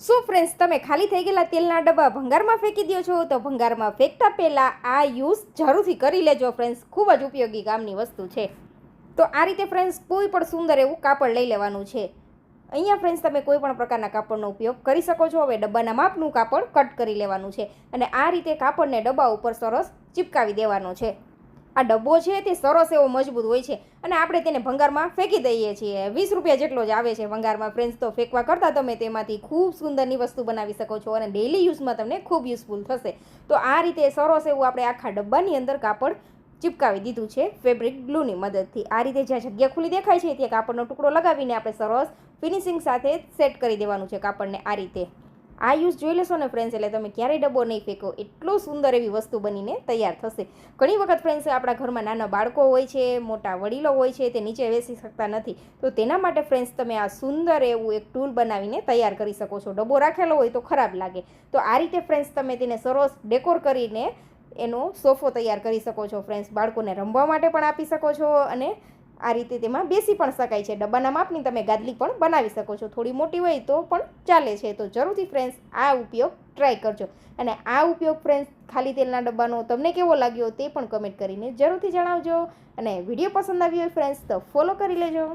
શું ફ્રેન્ડ્સ, તમે ખાલી થઈ ગયેલા તેલના ડબ્બા ભંગારમાં ફેંકી દો છો? તો ભંગારમાં ફેંકતા પહેલાં આ યુઝ જરૂરથી કરી લેજો ફ્રેન્ડ્સ. ખૂબ જ ઉપયોગી કામની વસ્તુ છે. તો આ રીતે ફ્રેન્ડ્સ કોઈ પણ સુંદર એવું કાપડ લઈ લેવાનું છે. અહીંયા ફ્રેન્ડ્સ તમે કોઈ પણ પ્રકારના કાપડનો ઉપયોગ કરી શકો છો. હવે ડબ્બાના માપનું કાપડ કટ કરી લેવાનું છે અને આ રીતે કાપડને ડબ્બા ઉપર સરસ ચિપકાવી દેવાનો છે. આ ડબ્બો છે તે સરસ એવો મજબૂત હોય છે અને આપણે તેને ભંગારમાં ફેંકી દઈએ છીએ. 20 રૂપિયા જેટલો જ આવે છે ભંગારમાં ફ્રેન્ડ્સ. તો ફેંકવા કરતાં તમે તેમાંથી ખૂબ સુંદરની વસ્તુ બનાવી શકો છો અને ડેઇલી યુઝમાં તમને ખૂબ યુઝફુલ થશે. તો આ રીતે સરસ એવું આપણે આખા ડબ્બાની અંદર કાપડ ચિપકાવી દીધું છે ફેબ્રિક ગ્લુની મદદથી. આ રીતે જ્યાં જગ્યા ખુલ્લી દેખાય છે ત્યાં કાપડનો ટુકડો લગાવીને આપણે સરસ ફિનિશિંગ સાથે સેટ કરી દેવાનું છે કાપડને. આ રીતે આ યુઝ જોઈ લેશો ને ફ્રેન્ડ્સ, એટલે તમે ક્યારેય ડબ્બો નહીં ફેંકો. એટલું સુંદર એવી વસ્તુ બનીને તૈયાર થશે. ઘણી વખત ફ્રેન્ડ્સ આપણા ઘરમાં નાના બાળકો હોય છે, મોટા વડીલો હોય છે, તે નીચે બેસી શકતા નથી. તો તેના માટે ફ્રેન્ડ્સ તમે આ સુંદર એવું એક ટૂલ બનાવીને તૈયાર કરી શકો છો. ડબ્બો રાખેલો હોય તો ખરાબ લાગે. તો આ રીતે ફ્રેન્ડ્સ તમે તેને સરસ ડેકોર કરીને એનો સોફો તૈયાર કરી શકો છો ફ્રેન્ડ્સ. બાળકોને રમવા માટે પણ આપી શકો છો અને આ રીતે તેમાં બેસી પણ શકાય છે. ડબ્બાના માપની તમે ગાદલી પણ બનાવી શકો છો. થોડી મોટી હોય તો પણ ચાલે છે. તો જરૂરથી ફ્રેન્ડ્સ આ ઉપયોગ ટ્રાય કરજો. અને આ ઉપયોગ ફ્રેન્ડ્સ ખાલી તેલના ડબ્બાનો તમને કેવો લાગ્યો તે પણ કમેન્ટ કરીને જરૂરથી જણાવજો. અને વિડીયો પસંદ આવ્યો હોય ફ્રેન્ડ્સ તો ફોલો કરી લેજો.